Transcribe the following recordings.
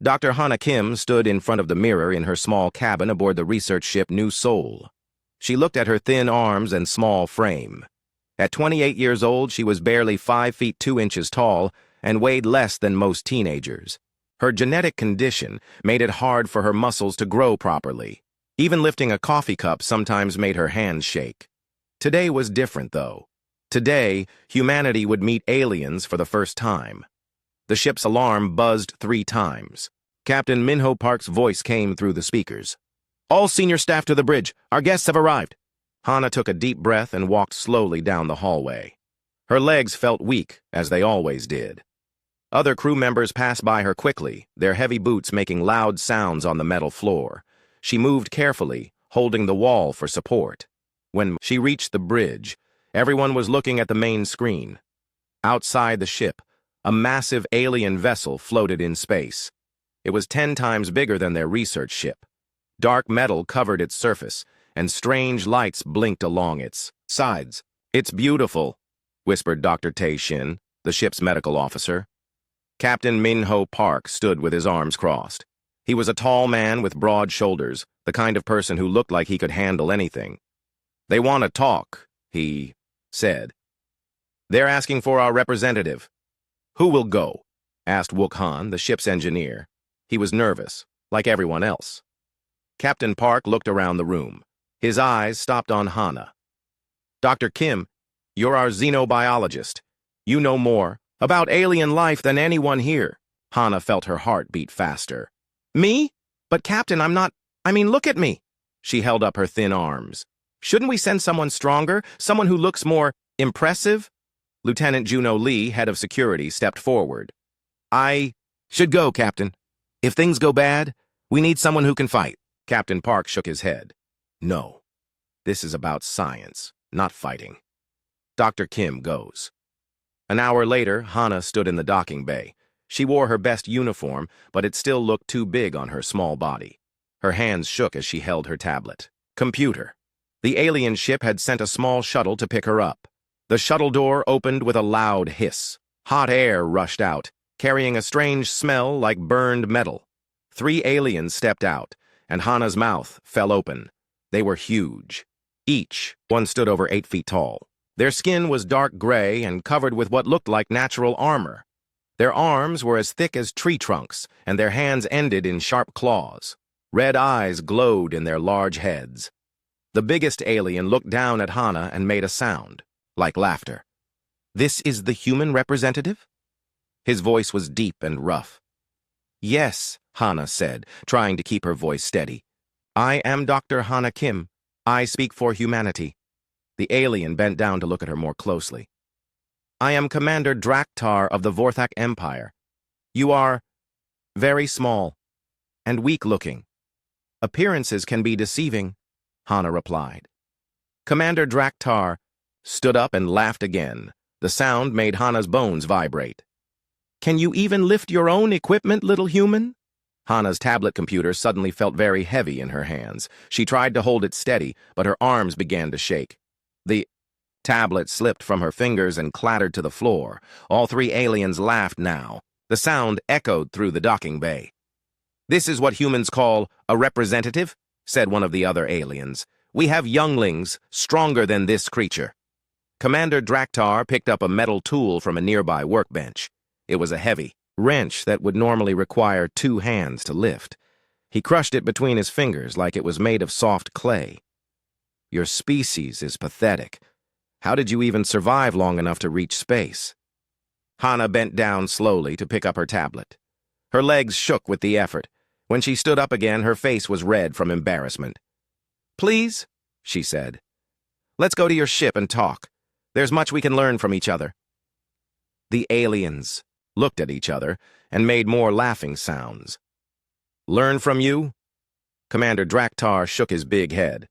Dr. Hana Kim stood in front of the mirror in her small cabin aboard the research ship New Seoul. She looked at her thin arms and small frame. At 28 years old, she was barely 5 feet 2 inches tall and weighed less than most teenagers. Her genetic condition made it hard for her muscles to grow properly. Even lifting a coffee cup sometimes made her hands shake. Today was different, though. Today, humanity would meet aliens for the first time. The ship's alarm buzzed 3 times. Captain Minho Park's voice came through the speakers. "All senior staff to the bridge. Our guests have arrived." Hana took a deep breath and walked slowly down the hallway. Her legs felt weak, as they always did. Other crew members passed by her quickly, their heavy boots making loud sounds on the metal floor. She moved carefully, holding the wall for support. When she reached the bridge, everyone was looking at the main screen. Outside the ship, a massive alien vessel floated in space. It was 10 times bigger than their research ship. Dark metal covered its surface, and strange lights blinked along its sides. "It's beautiful," whispered Dr. Tae Shin, the ship's medical officer. Captain Minho Park stood with his arms crossed. He was a tall man with broad shoulders, the kind of person who looked like he could handle anything. "They want to talk," he said. "They're asking for our representative." "Who will go?" asked Wook Han, the ship's engineer. He was nervous, like everyone else. Captain Park looked around the room. His eyes stopped on Hana. "Dr. Kim, you're our xenobiologist. You know more about alien life than anyone here." Hana felt her heart beat faster. "Me? But Captain, I'm not... look at me." She held up her thin arms. "Shouldn't we send someone stronger? Someone who looks more impressive?" Lieutenant Juno Lee, head of security, stepped forward. "I should go, Captain. If things go bad, we need someone who can fight." Captain Park shook his head. "No. This is about science, not fighting." Dr. Kim goes. An hour later, Hana stood in the docking bay. She wore her best uniform, but it still looked too big on her small body. Her hands shook as she held her tablet. Computer. The alien ship had sent a small shuttle to pick her up. The shuttle door opened with a loud hiss. Hot air rushed out, carrying a strange smell like burned metal. 3 aliens stepped out, and Hana's mouth fell open. They were huge. One stood over 8 feet tall. Their skin was dark gray and covered with what looked like natural armor. Their arms were as thick as tree trunks, and their hands ended in sharp claws. Red eyes glowed in their large heads. The biggest alien looked down at Hana and made a sound, like laughter. "This is the human representative?" His voice was deep and rough. "Yes," Hana said, trying to keep her voice steady. "I am Dr. Hana Kim. I speak for humanity." The alien bent down to look at her more closely. "I am Commander Draktar of the Vorthak Empire. You are very small and weak-looking. Appearances can be deceiving," Hana replied. Commander Draktar stood up and laughed again. The sound made Hana's bones vibrate. "Can you even lift your own equipment, little human?" Hana's tablet computer suddenly felt very heavy in her hands. She tried to hold it steady, but her arms began to shake. The tablet slipped from her fingers and clattered to the floor. All 3 aliens laughed now. The sound echoed through the docking bay. "This is what humans call a representative," said one of the other aliens. "We have younglings stronger than this creature." Commander Draktar picked up a metal tool from a nearby workbench. It was a heavy wrench that would normally require 2 hands to lift. He crushed it between his fingers like it was made of soft clay. "Your species is pathetic. How did you even survive long enough to reach space?" Hana bent down slowly to pick up her tablet. Her legs shook with the effort. When she stood up again, her face was red from embarrassment. "Please," she said. "Let's go to your ship and talk. There's much we can learn from each other." The aliens looked at each other and made more laughing sounds. "Learn from you?" Commander Draktar shook his big head.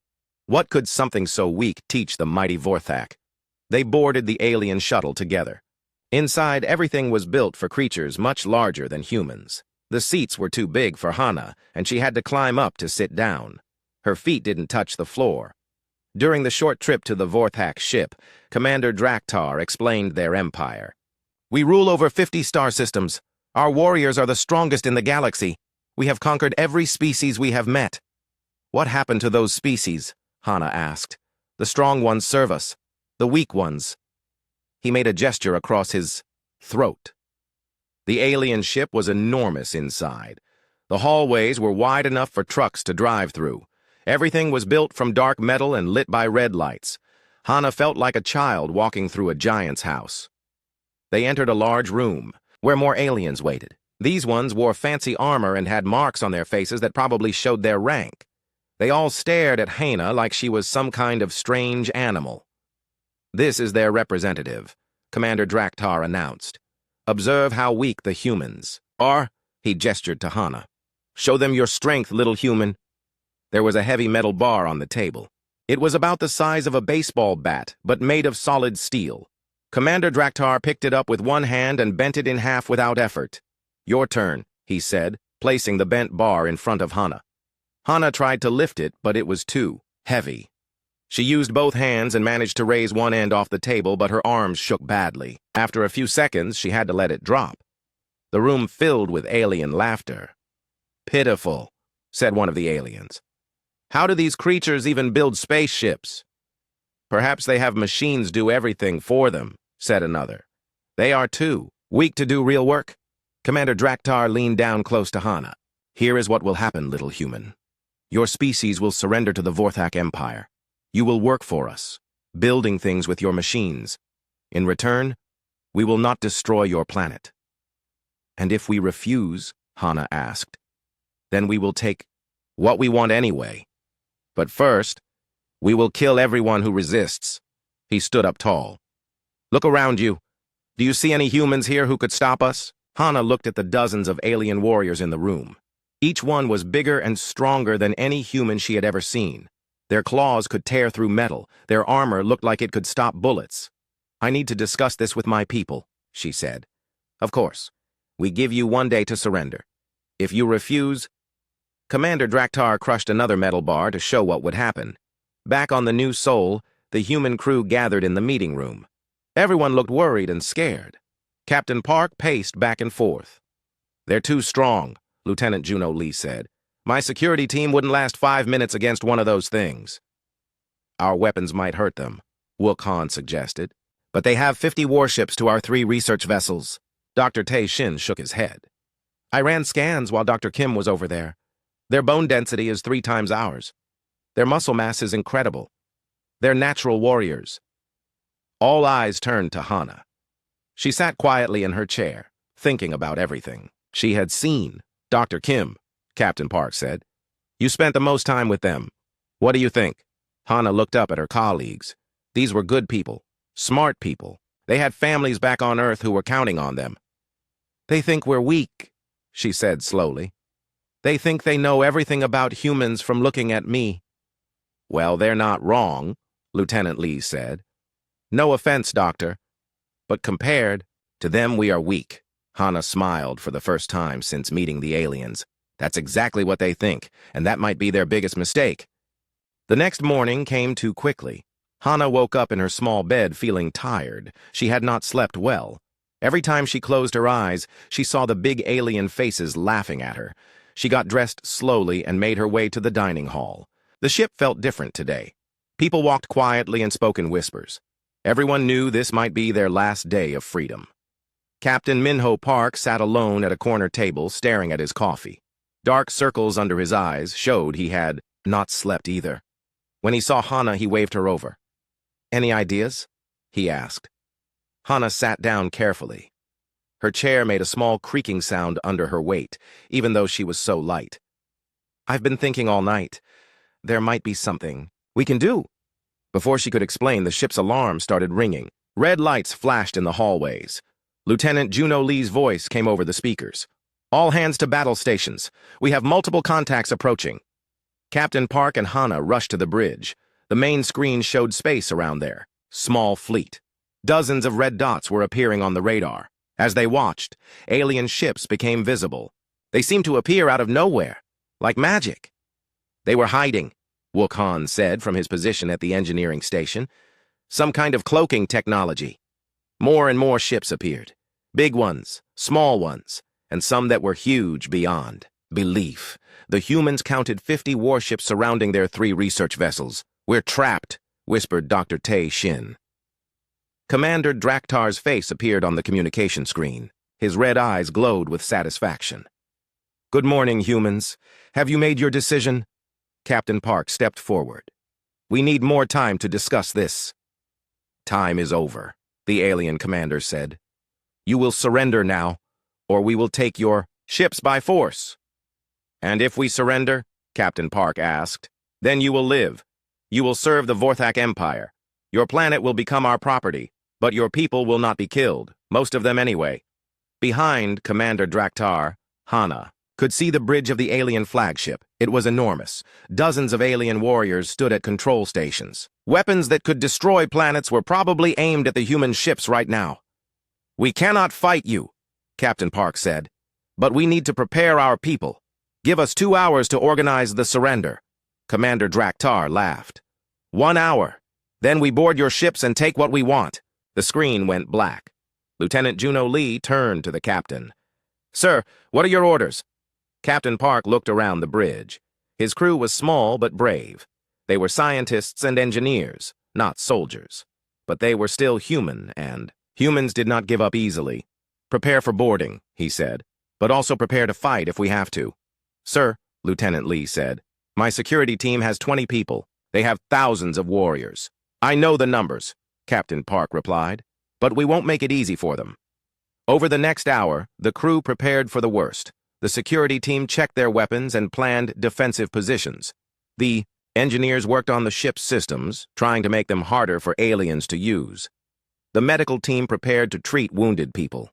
What could something so weak teach the mighty Vorthak? They boarded the alien shuttle together. Inside, everything was built for creatures much larger than humans. The seats were too big for Hana, and she had to climb up to sit down. Her feet didn't touch the floor. During the short trip to the Vorthak ship, Commander Draktar explained their empire. "We rule over 50 star systems. Our warriors are the strongest in the galaxy. We have conquered every species we have met. What happened to those species? Hana asked. The strong ones serve us. The weak ones. He made a gesture across his throat. The alien ship was enormous inside. The hallways were wide enough for trucks to drive through. Everything was built from dark metal and lit by red lights. Hana felt like a child walking through a giant's house. They entered a large room, where more aliens waited. These ones wore fancy armor and had marks on their faces that probably showed their rank. They all stared at Hana like she was some kind of strange animal. This is their representative, Commander Draktar announced. Observe how weak the humans are, he gestured to Hana. Show them your strength, little human. There was a heavy metal bar on the table. It was about the size of a baseball bat, but made of solid steel. Commander Draktar picked it up with one hand and bent it in half without effort. Your turn, he said, placing the bent bar in front of Hana. Hana tried to lift it, but it was too heavy. She used both hands and managed to raise one end off the table, but her arms shook badly. After a few seconds, she had to let it drop. The room filled with alien laughter. Pitiful, said one of the aliens. How do these creatures even build spaceships? Perhaps they have machines do everything for them, said another. They are too weak to do real work. Commander Draktar leaned down close to Hana. Here is what will happen, little human. Your species will surrender to the Vorthak Empire. You will work for us, building things with your machines. In return, we will not destroy your planet. And if we refuse, Hana asked, then we will take what we want anyway. But first, we will kill everyone who resists. He stood up tall. Look around you. Do you see any humans here who could stop us? Hana looked at the dozens of alien warriors in the room. Each one was bigger and stronger than any human she had ever seen. Their claws could tear through metal. Their armor looked like it could stop bullets. I need to discuss this with my people, she said. Of course. We give you 1 day to surrender. If you refuse... Commander Draktar crushed another metal bar to show what would happen. Back on the new Sol, the human crew gathered in the meeting room. Everyone looked worried and scared. Captain Park paced back and forth. They're too strong, Lieutenant Juno Lee said. My security team wouldn't last 5 minutes against one of those things. Our weapons might hurt them, Wook Han suggested. But they have 50 warships to our 3 research vessels. Dr. Tae Shin shook his head. I ran scans while Dr. Kim was over there. Their bone density is 3 times ours. Their muscle mass is incredible. They're natural warriors. All eyes turned to Hana. She sat quietly in her chair, thinking about everything she had seen. Dr. Kim, Captain Park said. You spent the most time with them. What do you think? Hana looked up at her colleagues. These were good people, smart people. They had families back on Earth who were counting on them. They think we're weak, she said slowly. They think they know everything about humans from looking at me. Well, they're not wrong, Lieutenant Lee said. No offense, Doctor. But compared to them, we are weak. Hana smiled for the first time since meeting the aliens. That's exactly what they think, and that might be their biggest mistake. The next morning came too quickly. Hana woke up in her small bed feeling tired. She had not slept well. Every time she closed her eyes, she saw the big alien faces laughing at her. She got dressed slowly and made her way to the dining hall. The ship felt different today. People walked quietly and spoke in whispers. Everyone knew this might be their last day of freedom. Captain Minho Park sat alone at a corner table staring at his coffee. Dark circles under his eyes showed he had not slept either. When he saw Hana, he waved her over. Any ideas? He asked. Hana sat down carefully. Her chair made a small creaking sound under her weight, even though she was so light. I've been thinking all night. There might be something we can do. Before she could explain, the ship's alarm started ringing. Red lights flashed in the hallways. Lieutenant Juno Lee's voice came over the speakers. All hands to battle stations. We have multiple contacts approaching. Captain Park and Hana rushed to the bridge. The main screen showed space around there. Small fleet. Dozens of red dots were appearing on the radar. As they watched, alien ships became visible. They seemed to appear out of nowhere, like magic. They were hiding, Wook Han said from his position at the engineering station. Some kind of cloaking technology. More and more ships appeared. Big ones, small ones, and some that were huge beyond belief. The humans counted 50 warships surrounding their 3 research vessels. "We're trapped," whispered Dr. Tae Shin. Commander Draktar's face appeared on the communication screen. His red eyes glowed with satisfaction. "Good morning, humans. Have you made your decision?" Captain Park stepped forward. "We need more time to discuss this." "Time is over," the alien commander said. "You will surrender now, or we will take your ships by force." "And if we surrender," Captain Park asked, "then you will live. You will serve the Vorthak Empire. Your planet will become our property, but your people will not be killed, most of them anyway." Behind Commander Draktar, Hana could see the bridge of the alien flagship. It was enormous. Dozens of alien warriors stood at control stations. Weapons that could destroy planets were probably aimed at the human ships right now. "We cannot fight you," Captain Park said, "but we need to prepare our people. Give us 2 hours to organize the surrender." Commander Draktar laughed. "1 hour. Then we board your ships and take what we want." The screen went black. Lieutenant Juno Lee turned to the captain. "Sir, what are your orders?" Captain Park looked around the bridge. His crew was small but brave. They were scientists and engineers, not soldiers. But they were still human, and humans did not give up easily. "Prepare for boarding," he said, "but also prepare to fight if we have to." "Sir," Lieutenant Lee said, "my security team has 20 people. They have thousands of warriors." "I know the numbers," Captain Park replied, "but we won't make it easy for them." Over the next hour, the crew prepared for the worst. The security team checked their weapons and planned defensive positions. The engineers worked on the ship's systems, trying to make them harder for aliens to use. The medical team prepared to treat wounded people.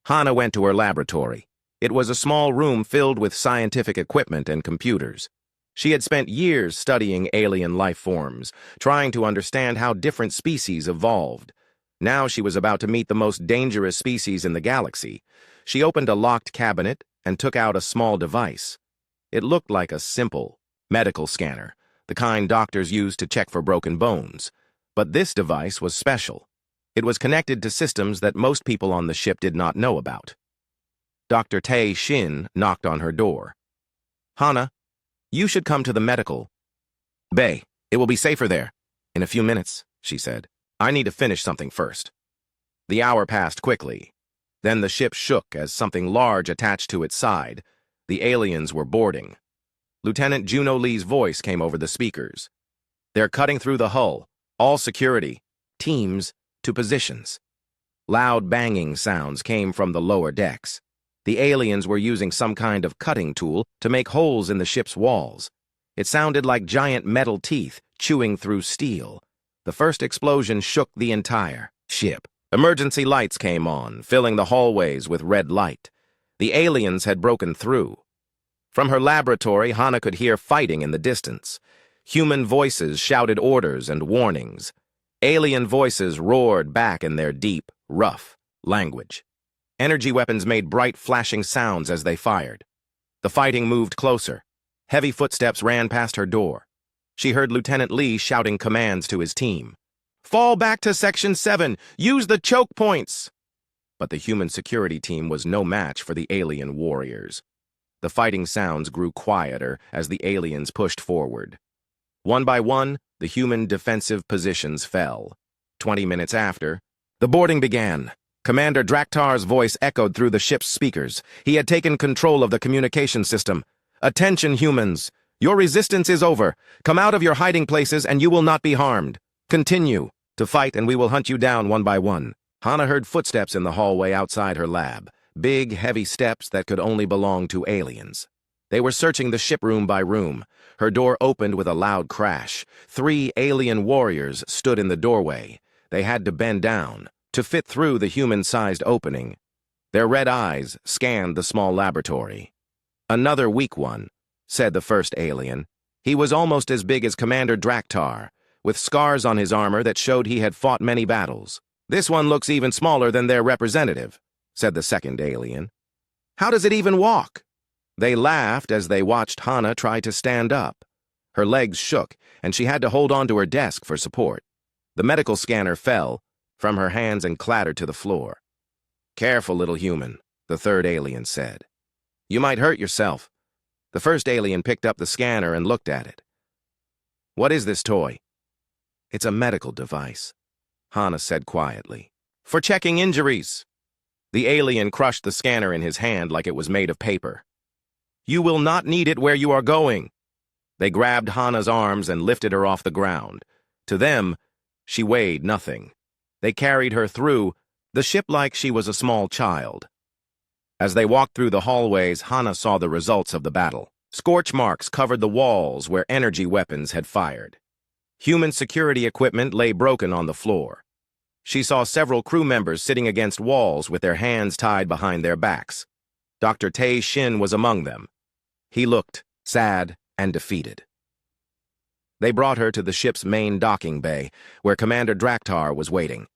Hana went to her laboratory. It was a small room filled with scientific equipment and computers. She had spent years studying alien life forms, trying to understand how different species evolved. Now she was about to meet the most dangerous species in the galaxy. She opened a locked cabinet and took out a small device. It looked like a simple medical scanner, the kind doctors use to check for broken bones. But this device was special. It was connected to systems that most people on the ship did not know about. Dr. Tae Shin knocked on her door. "Hana, you should come to the medical bay. It will be safer there." "In a few minutes," she said. "I need to finish something first." The hour passed quickly. Then the ship shook as something large attached to its side. The aliens were boarding. Lieutenant Juno Lee's voice came over the speakers. "They're cutting through the hull. All security. Teams to positions." Loud banging sounds came from the lower decks. The aliens were using some kind of cutting tool to make holes in the ship's walls. It sounded like giant metal teeth chewing through steel. The first explosion shook the entire ship. Emergency lights came on, filling the hallways with red light. The aliens had broken through. From her laboratory, Hana could hear fighting in the distance. Human voices shouted orders and warnings. Alien voices roared back in their deep, rough language. Energy weapons made bright, flashing sounds as they fired. The fighting moved closer. Heavy footsteps ran past her door. She heard Lieutenant Lee shouting commands to his team. "Fall back to Section 7! Use the choke points!" But the human security team was no match for the alien warriors. The fighting sounds grew quieter as the aliens pushed forward. One by one, the human defensive positions fell. 20 minutes after, the boarding began. Commander Draktar's voice echoed through the ship's speakers. He had taken control of the communication system. "Attention, humans! Your resistance is over. Come out of your hiding places and you will not be harmed. Continue to fight and we will hunt you down one by one." Hana heard footsteps in the hallway outside her lab. Big, heavy steps that could only belong to aliens. They were searching the ship room by room. Her door opened with a loud crash. 3 alien warriors stood in the doorway. They had to bend down to fit through the human-sized opening. Their red eyes scanned the small laboratory. "Another weak one," said the first alien. He was almost as big as Commander Draktar, with scars on his armor that showed he had fought many battles. "This one looks even smaller than their representative," said the second alien. "How does it even walk?" They laughed as they watched Hana try to stand up. Her legs shook, and she had to hold on to her desk for support. The medical scanner fell from her hands and clattered to the floor. "Careful, little human," the third alien said. You might hurt yourself. The first alien picked up the scanner and looked at it. What is this toy? It's a medical device, Hana said quietly. For checking injuries. The alien crushed the scanner in his hand like it was made of paper. You will not need it where you are going. They grabbed Hana's arms and lifted her off the ground. To them, she weighed nothing. They carried her through the ship like she was a small child. As they walked through the hallways, Hana saw the results of the battle. Scorch marks covered the walls where energy weapons had fired. Human security equipment lay broken on the floor. She saw several crew members sitting against walls with their hands tied behind their backs. Dr. Tae Shin was among them. He looked sad and defeated. They brought her to the ship's main docking bay, where Commander Draktar was waiting.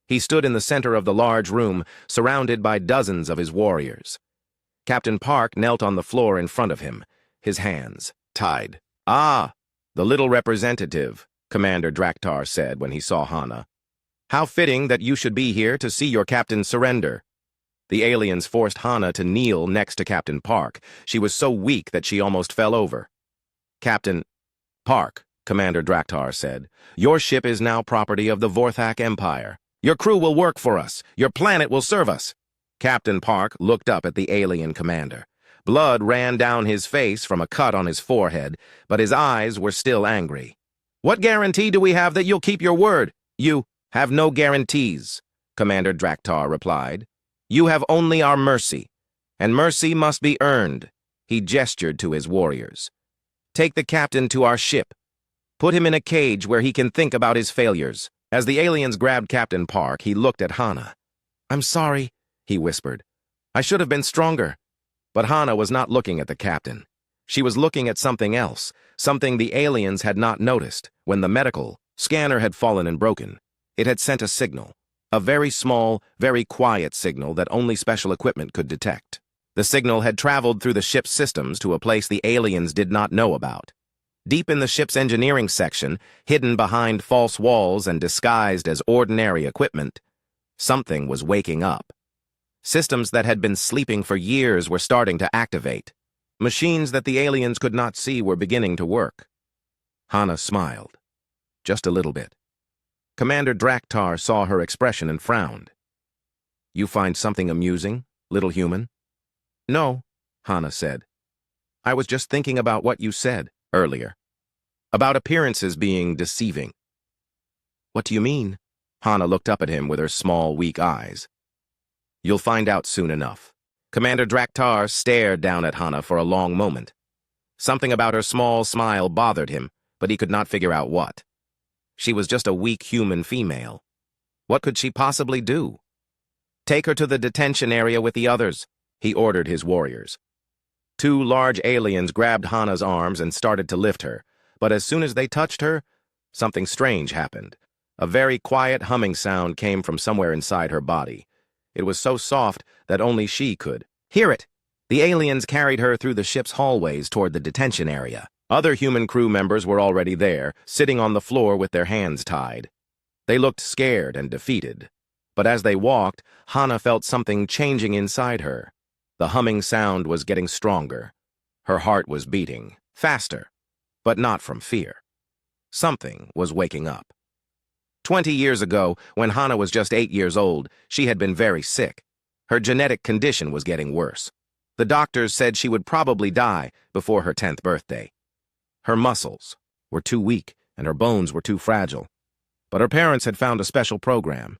He stood in the center of the large room, surrounded by dozens of his warriors. Captain Park knelt on the floor in front of him, his hands tied. Ah, the little representative, Commander Draktar said when he saw Hana. How fitting that you should be here to see your captain surrender. The aliens forced Hana to kneel next to Captain Park. She was so weak that she almost fell over. Captain Park, Commander Draktar said, your ship is now property of the Vorthak Empire. Your crew will work for us. Your planet will serve us. Captain Park looked up at the alien commander. Blood ran down his face from a cut on his forehead, but his eyes were still angry. What guarantee do we have that you'll keep your word? You have no guarantees, Commander Draktar replied. You have only our mercy, and mercy must be earned. He gestured to his warriors. Take the captain to our ship. Put him in a cage where he can think about his failures. As the aliens grabbed Captain Park, he looked at Hana. I'm sorry, he whispered. I should have been stronger. But Hana was not looking at the captain. She was looking at something else, something the aliens had not noticed. When the medical scanner had fallen and broken, it had sent a signal, a very small, very quiet signal that only special equipment could detect. The signal had traveled through the ship's systems to a place the aliens did not know about. Deep in the ship's engineering section, hidden behind false walls and disguised as ordinary equipment, something was waking up. Systems that had been sleeping for years were starting to activate. Machines that the aliens could not see were beginning to work. Hana smiled. Just a little bit. Commander Draktar saw her expression and frowned. You find something amusing, little human? No, Hana said. I was just thinking about what you said earlier, about appearances being deceiving. What do you mean? Hana looked up at him with her small, weak eyes. You'll find out soon enough. Commander Draktar stared down at Hana for a long moment. Something about her small smile bothered him, but he could not figure out what. She was just a weak human female. What could she possibly do? Take her to the detention area with the others, he ordered his warriors. Two large aliens grabbed Hana's arms and started to lift her, but as soon as they touched her, something strange happened. A very quiet humming sound came from somewhere inside her body. It was so soft that only she could hear it. The aliens carried her through the ship's hallways toward the detention area. Other human crew members were already there, sitting on the floor with their hands tied. They looked scared and defeated. But as they walked, Hana felt something changing inside her. The humming sound was getting stronger. Her heart was beating, faster, but not from fear. Something was waking up. 20 years ago, when Hana was just 8 years old, she had been very sick. Her genetic condition was getting worse. The doctors said she would probably die before her 10th birthday. Her muscles were too weak and her bones were too fragile. But her parents had found a special program.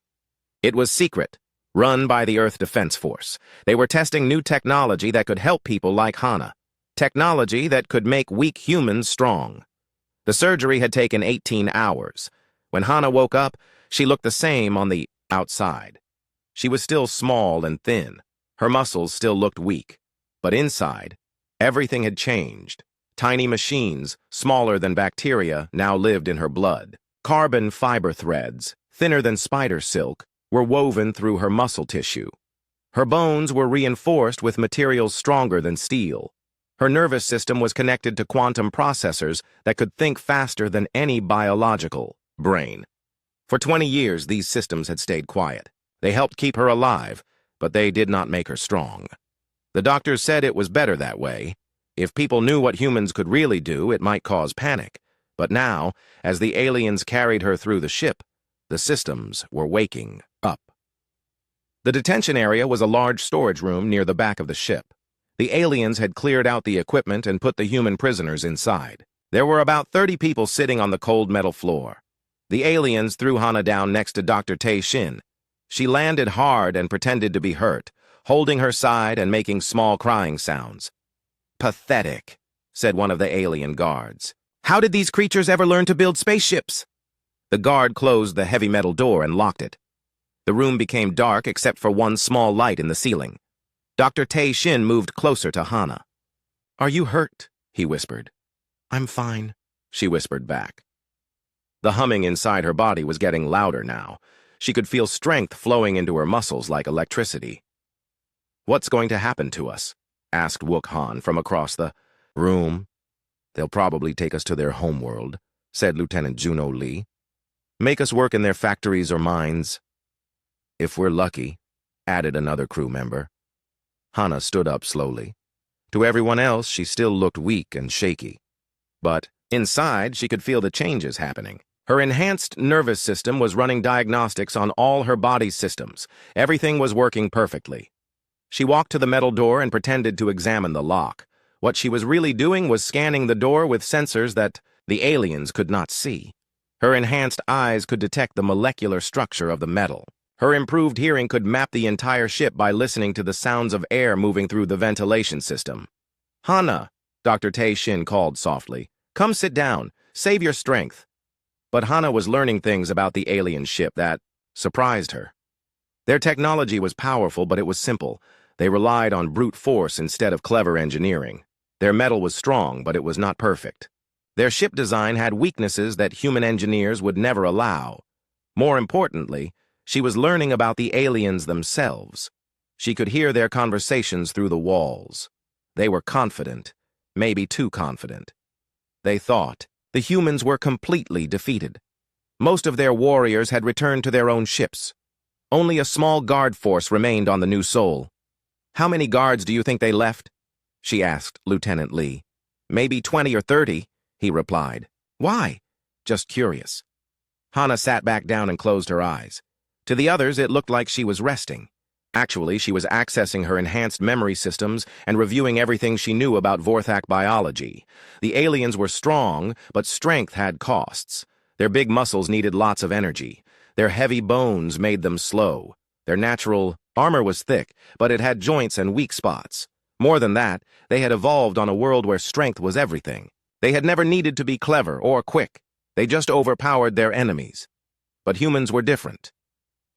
It was secret, run by the Earth Defense Force. They were testing new technology that could help people like Hana. Technology that could make weak humans strong. The surgery had taken 18 hours. When Hana woke up, she looked the same on the outside. She was still small and thin. Her muscles still looked weak. But inside, everything had changed. Tiny machines, smaller than bacteria, now lived in her blood. Carbon fiber threads, thinner than spider silk, were woven through her muscle tissue. Her bones were reinforced with materials stronger than steel. Her nervous system was connected to quantum processors that could think faster than any biological brain. For 20 years, these systems had stayed quiet. They helped keep her alive, but they did not make her strong. The doctors said it was better that way. If people knew what humans could really do, it might cause panic. But now, as the aliens carried her through the ship, the systems were waking up. The detention area was a large storage room near the back of the ship. The aliens had cleared out the equipment and put the human prisoners inside. There were about 30 people sitting on the cold metal floor. The aliens threw Hana down next to Dr. Tae Shin. She landed hard and pretended to be hurt, holding her side and making small crying sounds. "Pathetic," said one of the alien guards. "How did these creatures ever learn to build spaceships?" The guard closed the heavy metal door and locked it. The room became dark except for one small light in the ceiling. Dr. Tae Shin moved closer to Hana. "Are you hurt?" he whispered. "I'm fine," she whispered back. The humming inside her body was getting louder now. She could feel strength flowing into her muscles like electricity. "What's going to happen to us?" asked Wook Han from across the room. "They'll probably take us to their homeworld," said Lieutenant Juno Lee. "Make us work in their factories or mines." "If we're lucky," added another crew member. Hana stood up slowly. To everyone else, she still looked weak and shaky. But inside, she could feel the changes happening. Her enhanced nervous system was running diagnostics on all her body's systems. Everything was working perfectly. She walked to the metal door and pretended to examine the lock. What she was really doing was scanning the door with sensors that the aliens could not see. Her enhanced eyes could detect the molecular structure of the metal. Her improved hearing could map the entire ship by listening to the sounds of air moving through the ventilation system. "Hana," Dr. Tae Shin called softly. "Come sit down. Save your strength." But Hana was learning things about the alien ship that surprised her. Their technology was powerful, but it was simple. They relied on brute force instead of clever engineering. Their metal was strong, but it was not perfect. Their ship design had weaknesses that human engineers would never allow. More importantly, she was learning about the aliens themselves. She could hear their conversations through the walls. They were confident, maybe too confident. They thought the humans were completely defeated. Most of their warriors had returned to their own ships. Only a small guard force remained on the new Sol. "How many guards do you think they left?" she asked Lieutenant Lee. "Maybe 20 or 30, he replied. "Why?" "Just curious." Hana sat back down and closed her eyes. To the others, it looked like she was resting. Actually, she was accessing her enhanced memory systems and reviewing everything she knew about Vorthak biology. The aliens were strong, but strength had costs. Their big muscles needed lots of energy. Their heavy bones made them slow. Their natural armor was thick, but it had joints and weak spots. More than that, they had evolved on a world where strength was everything. They had never needed to be clever or quick. They just overpowered their enemies. But humans were different.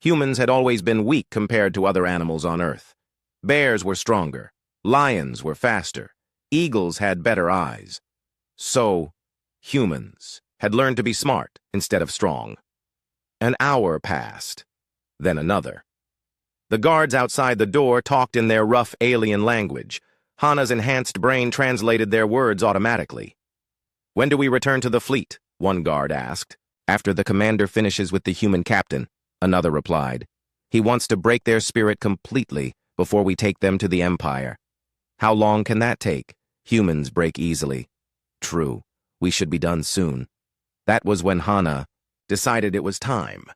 Humans had always been weak compared to other animals on Earth. Bears were stronger. Lions were faster. Eagles had better eyes. So, humans had learned to be smart instead of strong. An hour passed, then another. The guards outside the door talked in their rough alien language. Hana's enhanced brain translated their words automatically. "When do we return to the fleet?" one guard asked. "After the commander finishes with the human captain," another replied. "He wants to break their spirit completely before we take them to the Empire." "How long can that take?" "Humans break easily." "True. We should be done soon." That was when Hana decided it was time.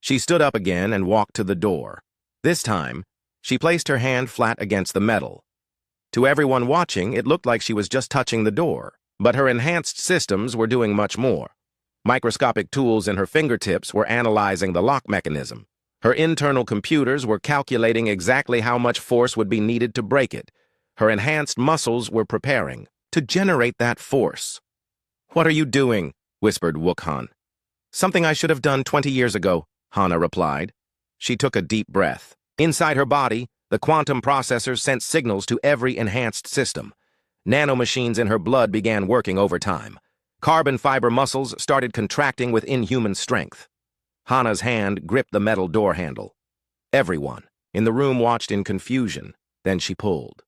She stood up again and walked to the door. This time, she placed her hand flat against the metal. To everyone watching, it looked like she was just touching the door, but her enhanced systems were doing much more. Microscopic tools in her fingertips were analyzing the lock mechanism. Her internal computers were calculating exactly how much force would be needed to break it. Her enhanced muscles were preparing to generate that force. "What are you doing?" whispered Wook Han. "Something I should have done 20 years ago," Hana replied. She took a deep breath. Inside her body, the quantum processors sent signals to every enhanced system. Nanomachines in her blood began working overtime. Carbon fiber muscles started contracting with inhuman strength. Hana's hand gripped the metal door handle. Everyone in the room watched in confusion. Then she pulled.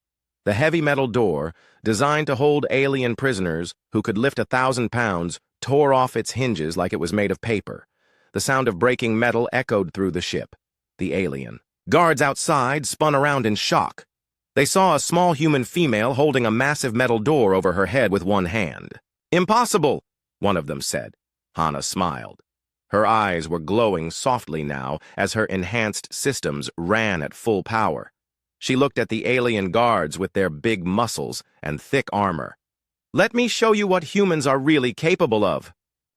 The heavy metal door, designed to hold alien prisoners who could lift 1,000 pounds, tore off its hinges like it was made of paper. The sound of breaking metal echoed through the ship. The alien Guards outside spun around in shock. They saw a small human female holding a massive metal door over her head with one hand. "Impossible," one of them said. Hana smiled. Her eyes were glowing softly now as her enhanced systems ran at full power. She looked at the alien guards with their big muscles and thick armor. "Let me show you what humans are really capable of,"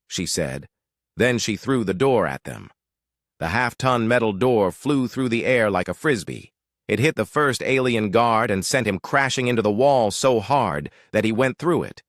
she said. Then she threw the door at them. The half-ton metal door flew through the air like a frisbee. It hit the first alien guard and sent him crashing into the wall so hard that he went through it.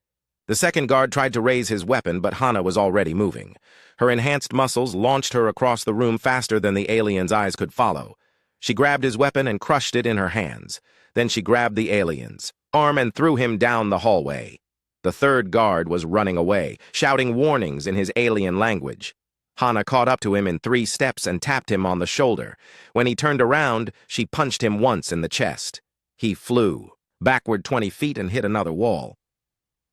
The second guard tried to raise his weapon, but Hana was already moving. Her enhanced muscles launched her across the room faster than the alien's eyes could follow. She grabbed his weapon and crushed it in her hands. Then she grabbed the alien's arm and threw him down the hallway. The third guard was running away, shouting warnings in his alien language. Hana caught up to him in 3 steps and tapped him on the shoulder. When he turned around, she punched him once in the chest. He flew backward 20 feet and hit another wall.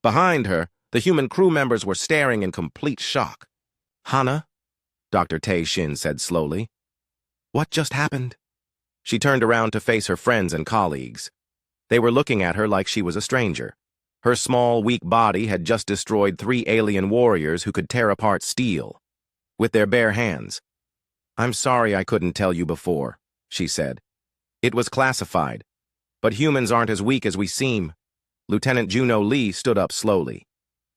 Behind her, the human crew members were staring in complete shock. "Hana," Dr. Tae Shin said slowly, "what just happened?" She turned around to face her friends and colleagues. They were looking at her like she was a stranger. Her small, weak body had just destroyed 3 alien warriors who could tear apart steel with their bare hands. "I'm sorry I couldn't tell you before," she said. "It was classified. But humans aren't as weak as we seem." Lieutenant Juno Lee stood up slowly.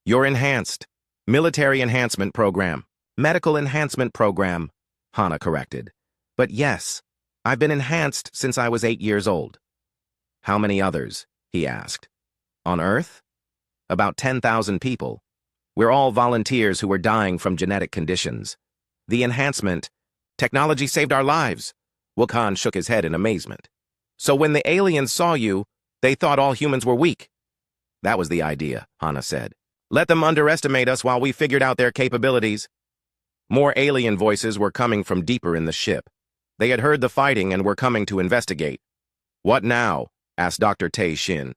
"You're enhanced. Military enhancement program. Medical enhancement program," Hana corrected. "But yes, I've been enhanced since I was 8 years old." "How many others?" he asked. "On Earth?" "About 10,000 people. We're all volunteers who were dying from genetic conditions. The enhancement, technology saved our lives." Wukan shook his head in amazement. "So when the aliens saw you, they thought all humans were weak." "That was the idea," Hana said. "Let them underestimate us while we figured out their capabilities." More alien voices were coming from deeper in the ship. They had heard the fighting and were coming to investigate. "What now?" asked Dr. Tae Shin.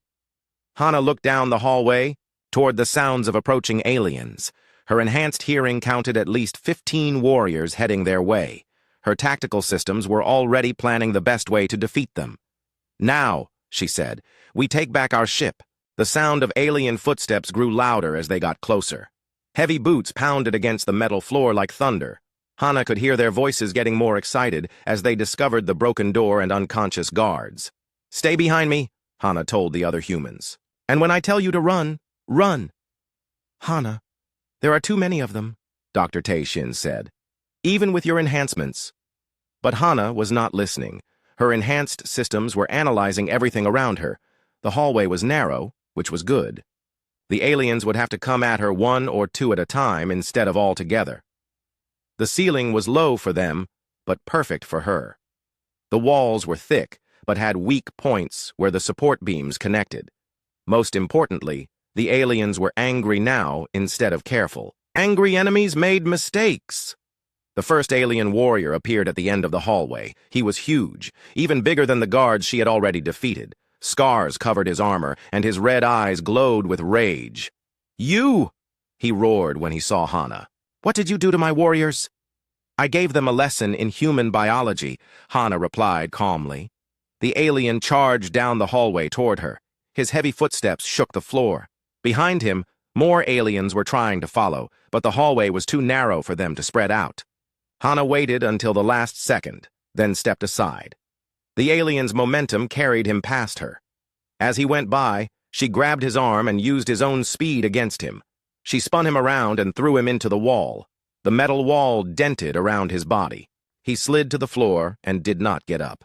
Hana looked down the hallway toward the sounds of approaching aliens. Her enhanced hearing counted at least 15 warriors heading their way. Her tactical systems were already planning the best way to defeat them. "Now," she said, "we take back our ship." The sound of alien footsteps grew louder as they got closer. Heavy boots pounded against the metal floor like thunder. Hana could hear their voices getting more excited as they discovered the broken door and unconscious guards. "Stay behind me," Hana told the other humans. "And when I tell you to run, run." "Hana, there are too many of them," Dr. Tae Shin said. "Even with your enhancements." But Hana was not listening. Her enhanced systems were analyzing everything around her. The hallway was narrow, which was good. The aliens would have to come at her 1 or 2 at a time instead of all together. The ceiling was low for them, but perfect for her. The walls were thick, but had weak points where the support beams connected. Most importantly, the aliens were angry now instead of careful. Angry enemies made mistakes. The first alien warrior appeared at the end of the hallway. He was huge, even bigger than the guards she had already defeated. Scars covered his armor, and his red eyes glowed with rage. "You!" he roared when he saw Hana. "What did you do to my warriors?" "I gave them a lesson in human biology," Hana replied calmly. The alien charged down the hallway toward her. His heavy footsteps shook the floor. Behind him, more aliens were trying to follow, but the hallway was too narrow for them to spread out. Hana waited until the last second, then stepped aside. The alien's momentum carried him past her. As he went by, she grabbed his arm and used his own speed against him. She spun him around and threw him into the wall. The metal wall dented around his body. He slid to the floor and did not get up.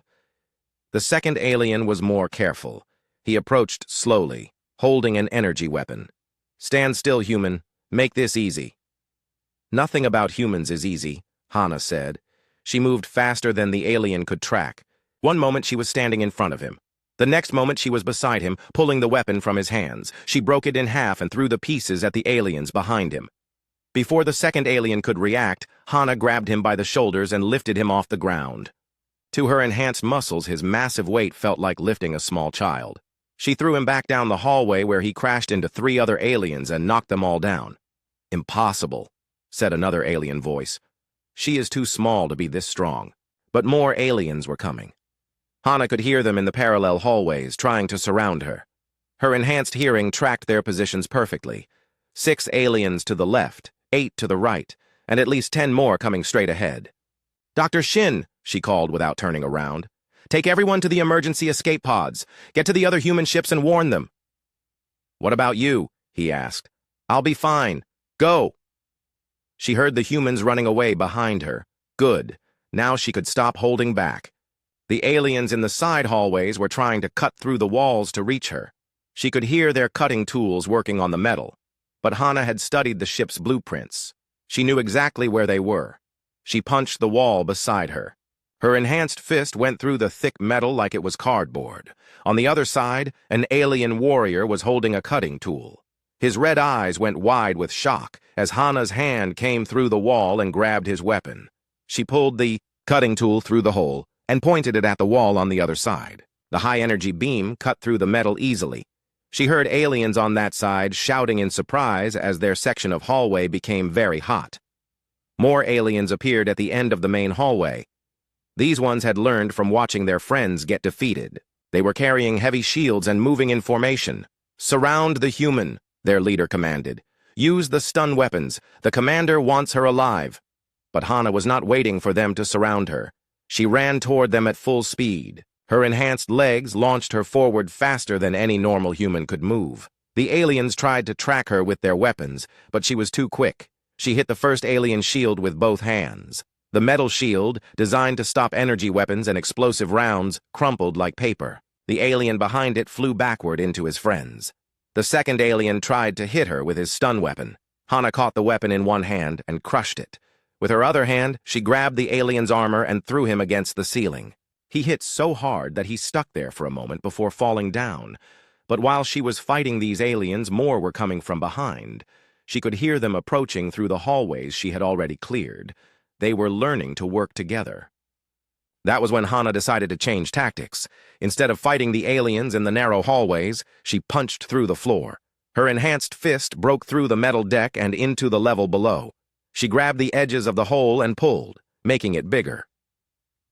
The second alien was more careful. He approached slowly, holding an energy weapon. "Stand still, human. Make this easy." "Nothing about humans is easy," Hana said. She moved faster than the alien could track. One moment she was standing in front of him. The next moment she was beside him, pulling the weapon from his hands. She broke it in half and threw the pieces at the aliens behind him. Before the second alien could react, Hana grabbed him by the shoulders and lifted him off the ground. To her enhanced muscles, his massive weight felt like lifting a small child. She threw him back down the hallway where he crashed into 3 other aliens and knocked them all down. "Impossible," said another alien voice. "She is too small to be this strong." But more aliens were coming. Hana could hear them in the parallel hallways, trying to surround her. Her enhanced hearing tracked their positions perfectly. 6 aliens to the left, 8 to the right, and at least 10 more coming straight ahead. "Dr. Shin," she called without turning around. "Take everyone to the emergency escape pods. Get to the other human ships and warn them." "What about you?" he asked. "I'll be fine. Go." She heard the humans running away behind her. Good. Now she could stop holding back. The aliens in the side hallways were trying to cut through the walls to reach her. She could hear their cutting tools working on the metal. But Hana had studied the ship's blueprints. She knew exactly where they were. She punched the wall beside her. Her enhanced fist went through the thick metal like it was cardboard. On the other side, an alien warrior was holding a cutting tool. His red eyes went wide with shock as Hana's hand came through the wall and grabbed his weapon. She pulled the cutting tool through the hole and pointed it at the wall on the other side. The high-energy beam cut through the metal easily. She heard aliens on that side shouting in surprise as their section of hallway became very hot. More aliens appeared at the end of the main hallway. These ones had learned from watching their friends get defeated. They were carrying heavy shields and moving in formation. "Surround the human," their leader commanded. "Use the stun weapons. The commander wants her alive." But Hana was not waiting for them to surround her. She ran toward them at full speed. Her enhanced legs launched her forward faster than any normal human could move. The aliens tried to track her with their weapons, but she was too quick. She hit the first alien shield with both hands. The metal shield, designed to stop energy weapons and explosive rounds, crumpled like paper. The alien behind it flew backward into his friends. The second alien tried to hit her with his stun weapon. Hana caught the weapon in one hand and crushed it. With her other hand, she grabbed the alien's armor and threw him against the ceiling. He hit so hard that he stuck there for a moment before falling down. But while she was fighting these aliens, more were coming from behind. She could hear them approaching through the hallways she had already cleared. They were learning to work together. That was when Hana decided to change tactics. Instead of fighting the aliens in the narrow hallways, she punched through the floor. Her enhanced fist broke through the metal deck and into the level below. She grabbed the edges of the hole and pulled, making it bigger.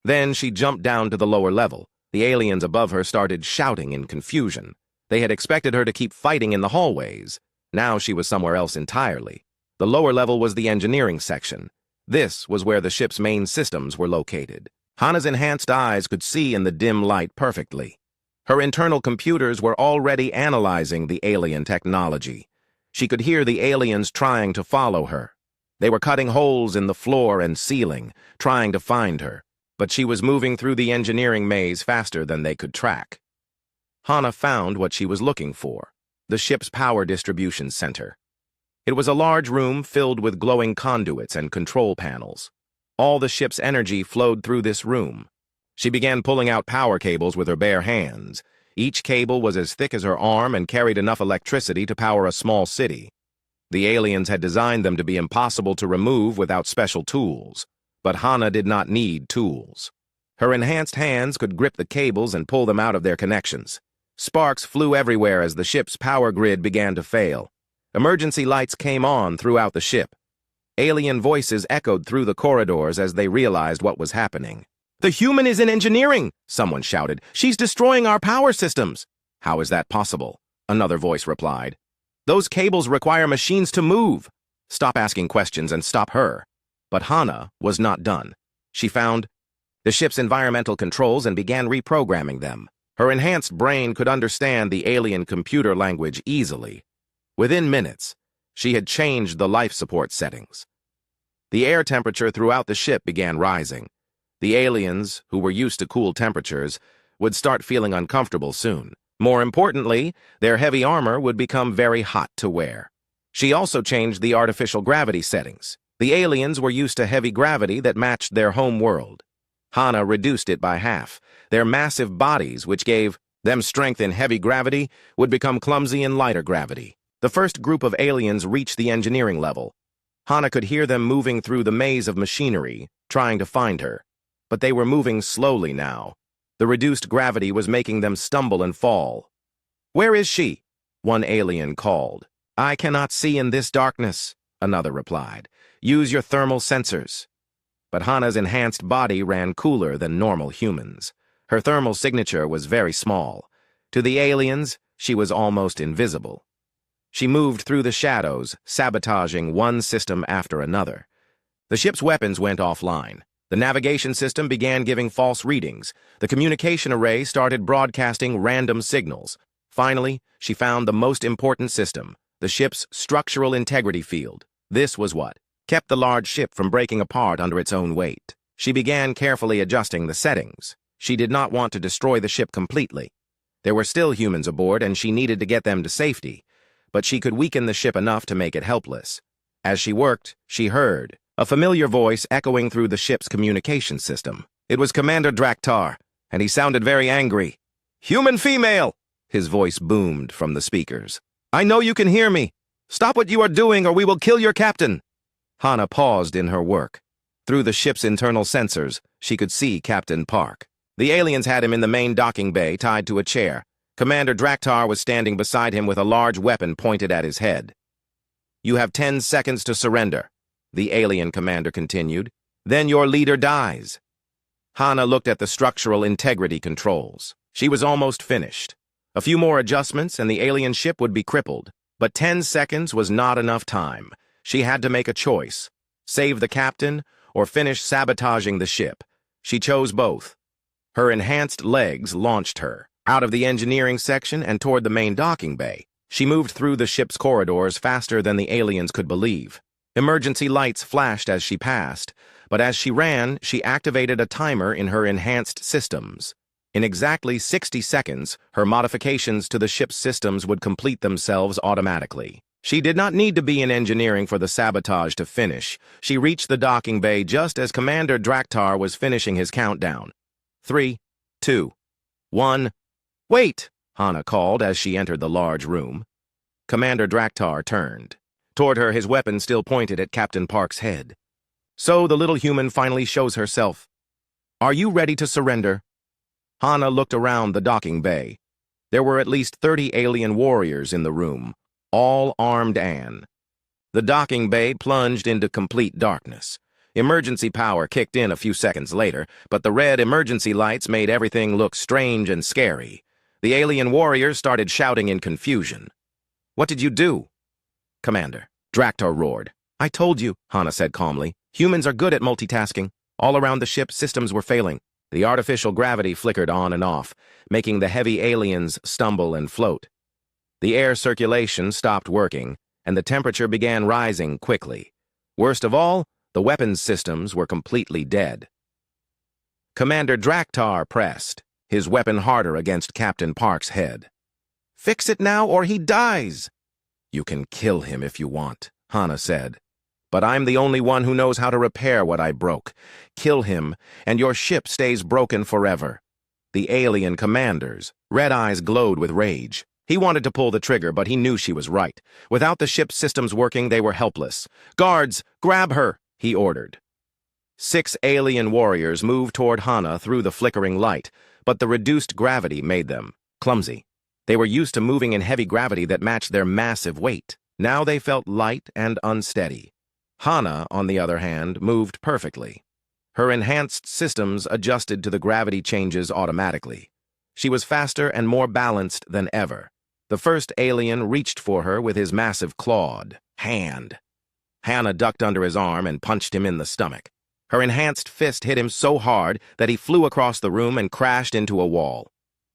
Then she jumped down to the lower level. The aliens above her started shouting in confusion. They had expected her to keep fighting in the hallways. Now she was somewhere else entirely. The lower level was the engineering section. This was where the ship's main systems were located. Hana's enhanced eyes could see in the dim light perfectly. Her internal computers were already analyzing the alien technology. She could hear the aliens trying to follow her. They were cutting holes in the floor and ceiling, trying to find her. But she was moving through the engineering maze faster than they could track. Hana found what she was looking for, the ship's power distribution center. It was a large room filled with glowing conduits and control panels. All the ship's energy flowed through this room. She began pulling out power cables with her bare hands. Each cable was as thick as her arm and carried enough electricity to power a small city. The aliens had designed them to be impossible to remove without special tools. But Hana did not need tools. Her enhanced hands could grip the cables and pull them out of their connections. Sparks flew everywhere as the ship's power grid began to fail. Emergency lights came on throughout the ship. Alien voices echoed through the corridors as they realized what was happening. "The human is in engineering," someone shouted. "She's destroying our power systems." "How is that possible?" another voice replied. "Those cables require machines to move." "Stop asking questions and stop her." But Hana was not done. She found the ship's environmental controls and began reprogramming them. Her enhanced brain could understand the alien computer language easily. Within minutes, she had changed the life support settings. The air temperature throughout the ship began rising. The aliens, who were used to cool temperatures, would start feeling uncomfortable soon. More importantly, their heavy armor would become very hot to wear. She also changed the artificial gravity settings. The aliens were used to heavy gravity that matched their home world. Hana reduced it by half. Their massive bodies, which gave them strength in heavy gravity, would become clumsy in lighter gravity. The first group of aliens reached the engineering level. Hana could hear them moving through the maze of machinery, trying to find her. But they were moving slowly now. The reduced gravity was making them stumble and fall. "Where is she?" one alien called. "I cannot see in this darkness," another replied. "Use your thermal sensors." But Hana's enhanced body ran cooler than normal humans. Her thermal signature was very small. To the aliens, she was almost invisible. She moved through the shadows, sabotaging one system after another. The ship's weapons went offline. The navigation system began giving false readings. The communication array started broadcasting random signals. Finally, she found the most important system, the ship's structural integrity field. This was what kept the large ship from breaking apart under its own weight. She began carefully adjusting the settings. She did not want to destroy the ship completely. There were still humans aboard, and she needed to get them to safety. But she could weaken the ship enough to make it helpless. As she worked, she heard a familiar voice echoing through the ship's communication system. It was Commander Draktar, and he sounded very angry. "Human female!" His voice boomed from the speakers. "I know you can hear me. Stop what you are doing or we will kill your captain." Hana paused in her work. Through the ship's internal sensors, she could see Captain Park. The aliens had him in the main docking bay, tied to a chair. Commander Draktar was standing beside him with a large weapon pointed at his head. "You have 10 seconds to surrender," the alien commander continued. "Then your leader dies." Hana looked at the structural integrity controls. She was almost finished. A few more adjustments and the alien ship would be crippled. But 10 seconds was not enough time. She had to make a choice. Save the captain or finish sabotaging the ship. She chose both. Her enhanced legs launched her out of the engineering section and toward the main docking bay. She moved through the ship's corridors faster than the aliens could believe. Emergency lights flashed as she passed, but as she ran, she activated a timer in her enhanced systems. In exactly 60 seconds, her modifications to the ship's systems would complete themselves automatically. She did not need to be in engineering for the sabotage to finish. She reached the docking bay just as Commander Draktar was finishing his countdown. 3, 2, 1. "Wait!" Hana called as she entered the large room. Commander Draktar turned. Toward her, his weapon still pointed at Captain Park's head. So the little human finally shows herself. "Are you ready to surrender?" Hana looked around the docking bay. There were at least 30 alien warriors in the room, all armed and. The docking bay plunged into complete darkness. Emergency power kicked in a few seconds later, but the red emergency lights made everything look strange and scary. The alien warriors started shouting in confusion. "What did you do?" "Commander," Draktar roared. "I told you," Hana said calmly. "Humans are good at multitasking. All around the ship, systems were failing. The artificial gravity flickered on and off, making the heavy aliens stumble and float. The air circulation stopped working, and the temperature began rising quickly. Worst of all, the weapons systems were completely dead." Commander Draktar pressed, his weapon harder against Captain Park's head. "Fix it now or he dies." "You can kill him if you want," Hana said. "But I'm the only one who knows how to repair what I broke. Kill him, and your ship stays broken forever." The alien commander's red eyes glowed with rage. He wanted to pull the trigger, but he knew she was right. Without the ship's systems working, they were helpless. "Guards, grab her," he ordered. 6 alien warriors moved toward Hana through the flickering light, but the reduced gravity made them clumsy. They were used to moving in heavy gravity that matched their massive weight. Now they felt light and unsteady. Hana, on the other hand, moved perfectly. Her enhanced systems adjusted to the gravity changes automatically. She was faster and more balanced than ever. The first alien reached for her with his massive clawed hand. Hana ducked under his arm and punched him in the stomach. Her enhanced fist hit him so hard that he flew across the room and crashed into a wall.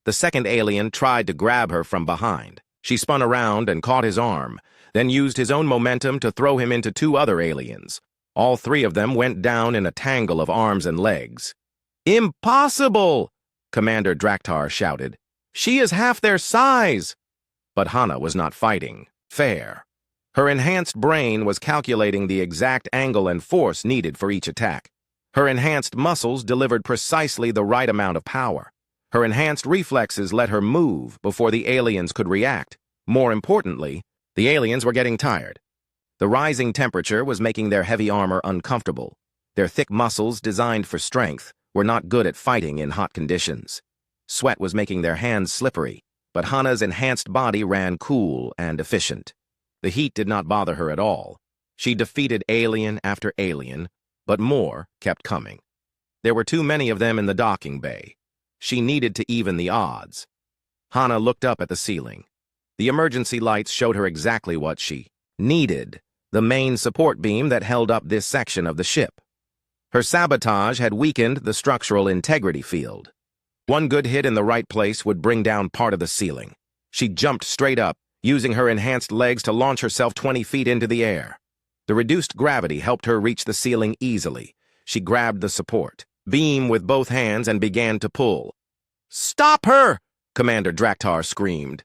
The second alien tried to grab her from behind. She spun around and caught his arm, then used his own momentum to throw him into 2 other aliens. All 3 of them went down in a tangle of arms and legs. "Impossible!" Commander Draktar shouted. "She is half their size!" But Hana was not fighting fair. Her enhanced brain was calculating the exact angle and force needed for each attack. Her enhanced muscles delivered precisely the right amount of power. Her enhanced reflexes let her move before the aliens could react. More importantly, the aliens were getting tired. The rising temperature was making their heavy armor uncomfortable. Their thick muscles, designed for strength, were not good at fighting in hot conditions. Sweat was making their hands slippery, but Hana's enhanced body ran cool and efficient. The heat did not bother her at all. She defeated alien after alien, but more kept coming. There were too many of them in the docking bay. She needed to even the odds. Hana looked up at the ceiling. The emergency lights showed her exactly what she needed, the main support beam that held up this section of the ship. Her sabotage had weakened the structural integrity field. One good hit in the right place would bring down part of the ceiling. She jumped straight up, using her enhanced legs to launch herself 20 feet into the air. The reduced gravity helped her reach the ceiling easily. She grabbed the support beam with both hands and began to pull. "Stop her!" Commander Draktar screamed.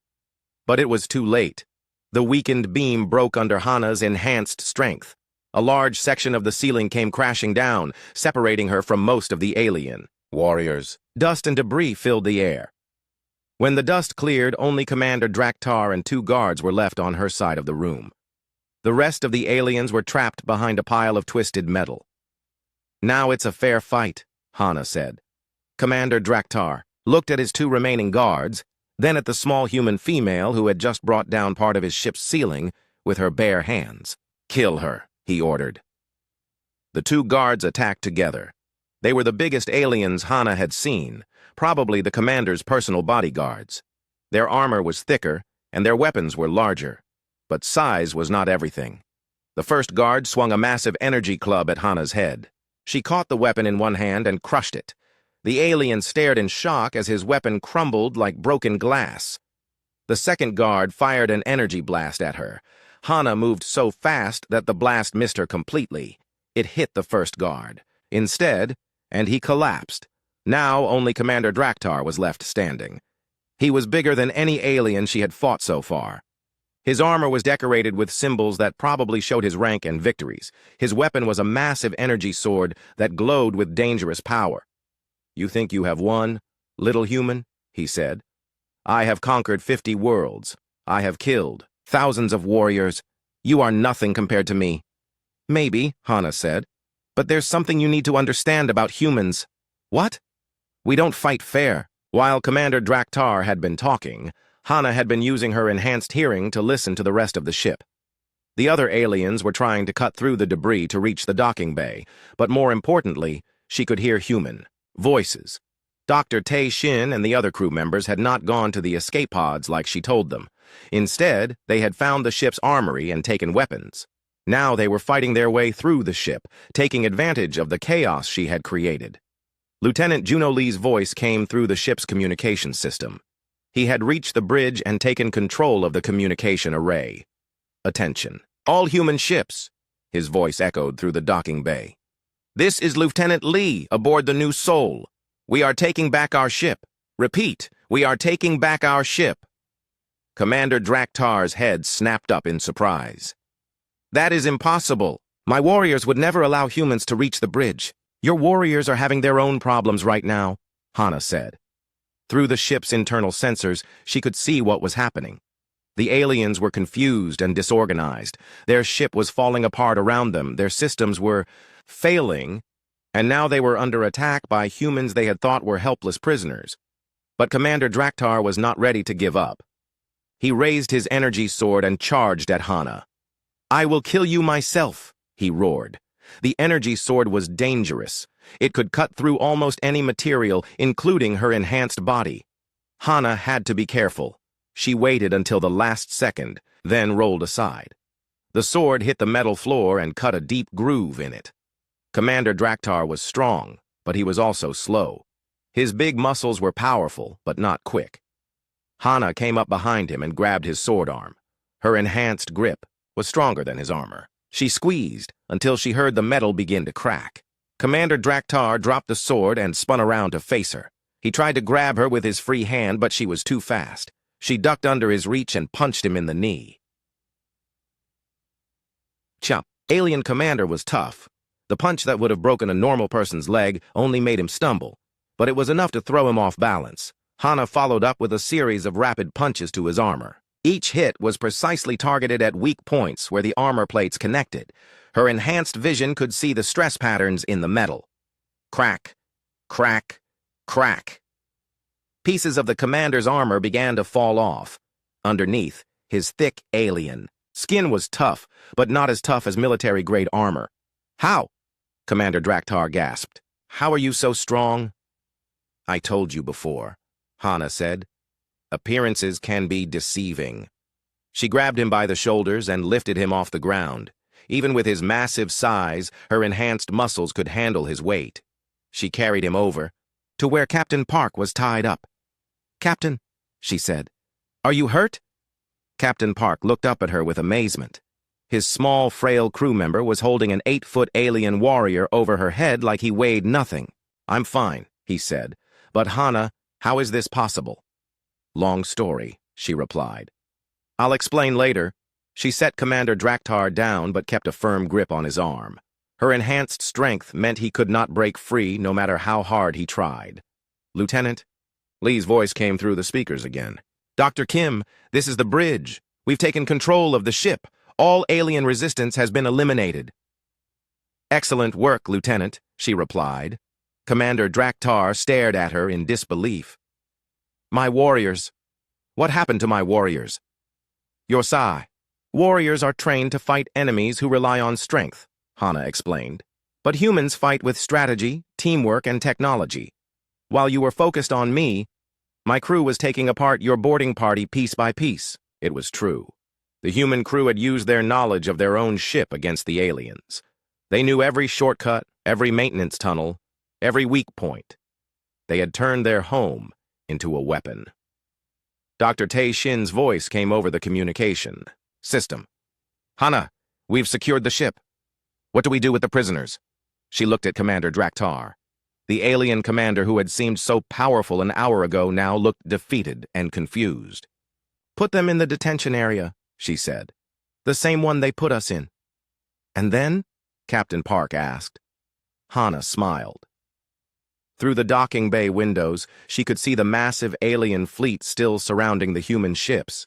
But it was too late. The weakened beam broke under Hana's enhanced strength. A large section of the ceiling came crashing down, separating her from most of the alien warriors. Dust and debris filled the air. When the dust cleared, only Commander Draktar and 2 guards were left on her side of the room. The rest of the aliens were trapped behind a pile of twisted metal. "Now it's a fair fight," Hana said. Commander Draktar looked at his 2 remaining guards, then at the small human female who had just brought down part of his ship's ceiling with her bare hands. "Kill her," he ordered. The 2 guards attacked together. They were the biggest aliens Hana had seen, probably the commander's personal bodyguards. Their armor was thicker, and their weapons were larger. But size was not everything. The first guard swung a massive energy club at Hana's head. She caught the weapon in one hand and crushed it. The alien stared in shock as his weapon crumbled like broken glass. The second guard fired an energy blast at her. Hana moved so fast that the blast missed her completely. It hit the first guard instead, and he collapsed. Now only Commander Draktar was left standing. He was bigger than any alien she had fought so far. His armor was decorated with symbols that probably showed his rank and victories. His weapon was a massive energy sword that glowed with dangerous power. "You think you have won, little human?" he said. "I have conquered 50 worlds. I have killed thousands of warriors. You are nothing compared to me." "Maybe," Hana said, "but there's something you need to understand about humans." "What?" "We don't fight fair." While Commander Draktar had been talking, Hana had been using her enhanced hearing to listen to the rest of the ship. The other aliens were trying to cut through the debris to reach the docking bay, but more importantly, she could hear human voices. Dr. Tae Shin and the other crew members had not gone to the escape pods like she told them. Instead, they had found the ship's armory and taken weapons. Now they were fighting their way through the ship, taking advantage of the chaos she had created. Lieutenant Juno Lee's voice came through the ship's communication system. He had reached the bridge and taken control of the communication array. "Attention, all human ships," his voice echoed through the docking bay. "This is Lieutenant Lee aboard the New Soul. We are taking back our ship. Repeat, we are taking back our ship." Commander Draktar's head snapped up in surprise. "That is impossible. My warriors would never allow humans to reach the bridge. Your warriors are having their own problems right now," Hana said. Through the ship's internal sensors, she could see what was happening. The aliens were confused and disorganized. Their ship was falling apart around them. Their systems were failing, and now they were under attack by humans they had thought were helpless prisoners. But Commander Draktar was not ready to give up. He raised his energy sword and charged at Hana. "I will kill you myself," he roared. The energy sword was dangerous. It could cut through almost any material, including her enhanced body. Hana had to be careful. She waited until the last second, then rolled aside. The sword hit the metal floor and cut a deep groove in it. Commander Draktar was strong, but he was also slow. His big muscles were powerful, but not quick. Hana came up behind him and grabbed his sword arm. Her enhanced grip was stronger than his armor. She squeezed until she heard the metal begin to crack. Commander Draktar dropped the sword and spun around to face her. He tried to grab her with his free hand, but she was too fast. She ducked under his reach and punched him in the knee. Chump. Alien Commander was tough. The punch that would have broken a normal person's leg only made him stumble, but it was enough to throw him off balance. Hana followed up with a series of rapid punches to his armor. Each hit was precisely targeted at weak points where the armor plates connected. Her enhanced vision could see the stress patterns in the metal. Crack, crack, crack. Pieces of the commander's armor began to fall off. Underneath, his thick alien skin was tough, but not as tough as military-grade armor. "How?" Commander Draktar gasped. "How are you so strong?" I told you before, Hana said. Appearances can be deceiving. She grabbed him by the shoulders and lifted him off the ground. Even with his massive size, her enhanced muscles could handle his weight. She carried him over to where Captain Park was tied up. "Captain," she said, "are you hurt?" Captain Park looked up at her with amazement. His small, frail crew member was holding an 8-foot alien warrior over her head like he weighed nothing. "I'm fine," he said. "But Hana, how is this possible?" "Long story," she replied. "I'll explain later." She set Commander Draktar down but kept a firm grip on his arm. Her enhanced strength meant he could not break free no matter how hard he tried. "Lieutenant?" Lee's voice came through the speakers again. "Dr. Kim, this is the bridge. We've taken control of the ship. All alien resistance has been eliminated." "Excellent work, Lieutenant," she replied. Commander Draktar stared at her in disbelief. "My warriors. What happened to my warriors?" "Your Psi. Warriors are trained to fight enemies who rely on strength," Hana explained. "But humans fight with strategy, teamwork, and technology. While you were focused on me, my crew was taking apart your boarding party piece by piece." It was true. The human crew had used their knowledge of their own ship against the aliens. They knew every shortcut, every maintenance tunnel, every weak point. They had turned their home into a weapon. Dr. Tae Shin's voice came over the communication system. "Hana, we've secured the ship. What do we do with the prisoners?" She looked at Commander Draktar. The alien commander who had seemed so powerful an hour ago now looked defeated and confused. "Put them in the detention area," she said. "The same one they put us in." "And then?" Captain Park asked. Hana smiled. Through the docking bay windows, she could see the massive alien fleet still surrounding the human ships.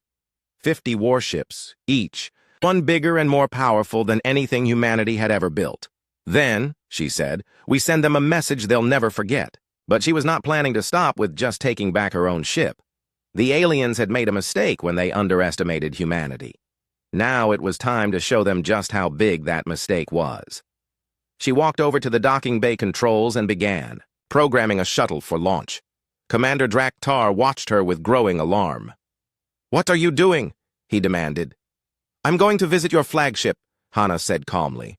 50 warships, each, one bigger and more powerful than anything humanity had ever built. "Then," she said, "we send them a message they'll never forget." But she was not planning to stop with just taking back her own ship. The aliens had made a mistake when they underestimated humanity. Now it was time to show them just how big that mistake was. She walked over to the docking bay controls and began programming a shuttle for launch. Commander Draktar watched her with growing alarm. "What are you doing?" he demanded. "I'm going to visit your flagship," Hana said calmly.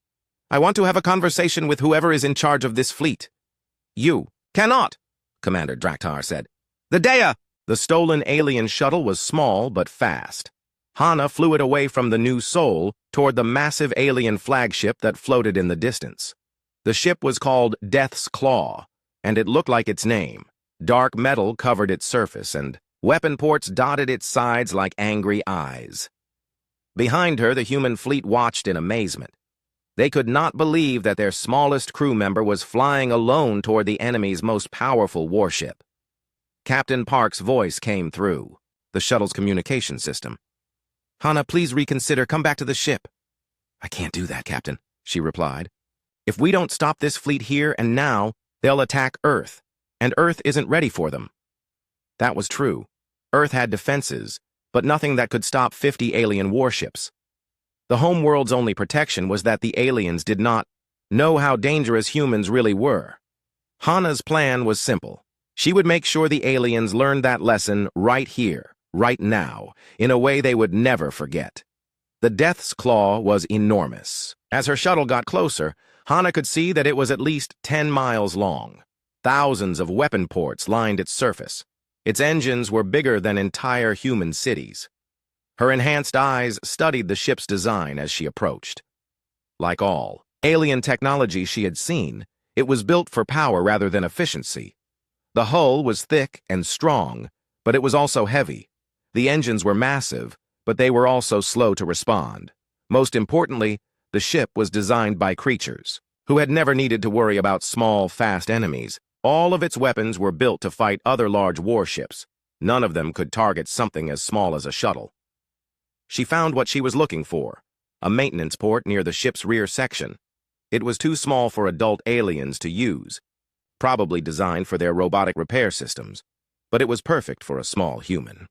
"I want to have a conversation with whoever is in charge of this fleet." "You cannot," Commander Draktar said. "The Dea!" The stolen alien shuttle was small but fast. Hana flew it away from the new Sol toward the massive alien flagship that floated in the distance. The ship was called Death's Claw, and it looked like its name. Dark metal covered its surface, and weapon ports dotted its sides like angry eyes. Behind her, the human fleet watched in amazement. They could not believe that their smallest crew member was flying alone toward the enemy's most powerful warship. Captain Park's voice came through the shuttle's communication system. "Hana, please reconsider. Come back to the ship." "I can't do that, Captain," she replied. "If we don't stop this fleet here and now, they'll attack Earth, and Earth isn't ready for them." That was true. Earth had defenses, but nothing that could stop 50 alien warships. The homeworld's only protection was that the aliens did not know how dangerous humans really were. Hana's plan was simple. She would make sure the aliens learned that lesson right here, right now, in a way they would never forget. The Death's Claw was enormous. As her shuttle got closer, Hana could see that it was at least 10 miles long. Thousands of weapon ports lined its surface. Its engines were bigger than entire human cities. Her enhanced eyes studied the ship's design as she approached. Like all alien technology she had seen, it was built for power rather than efficiency. The hull was thick and strong, but it was also heavy. The engines were massive, but they were also slow to respond. Most importantly, the ship was designed by creatures who had never needed to worry about small, fast enemies. All of its weapons were built to fight other large warships. None of them could target something as small as a shuttle. She found what she was looking for, a maintenance port near the ship's rear section. It was too small for adult aliens to use, probably designed for their robotic repair systems, but it was perfect for a small human.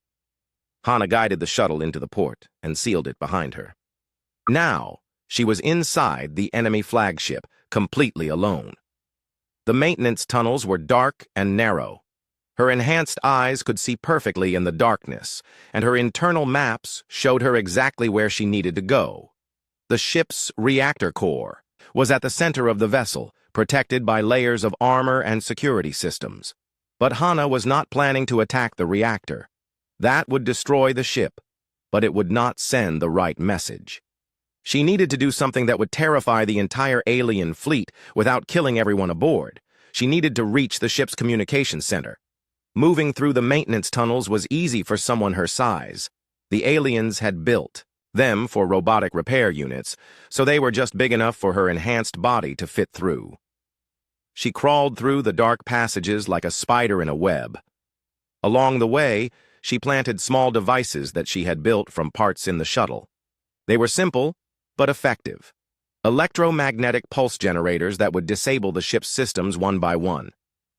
Hana guided the shuttle into the port and sealed it behind her. Now, she was inside the enemy flagship, completely alone. The maintenance tunnels were dark and narrow. Her enhanced eyes could see perfectly in the darkness, and her internal maps showed her exactly where she needed to go. The ship's reactor core was at the center of the vessel, protected by layers of armor and security systems. But Hana was not planning to attack the reactor. That would destroy the ship, but it would not send the right message. She needed to do something that would terrify the entire alien fleet without killing everyone aboard. She needed to reach the ship's communications center. Moving through the maintenance tunnels was easy for someone her size. The aliens had built them for robotic repair units, so they were just big enough for her enhanced body to fit through. She crawled through the dark passages like a spider in a web. Along the way, she planted small devices that she had built from parts in the shuttle. They were simple, but effective. Electromagnetic pulse generators that would disable the ship's systems one by one.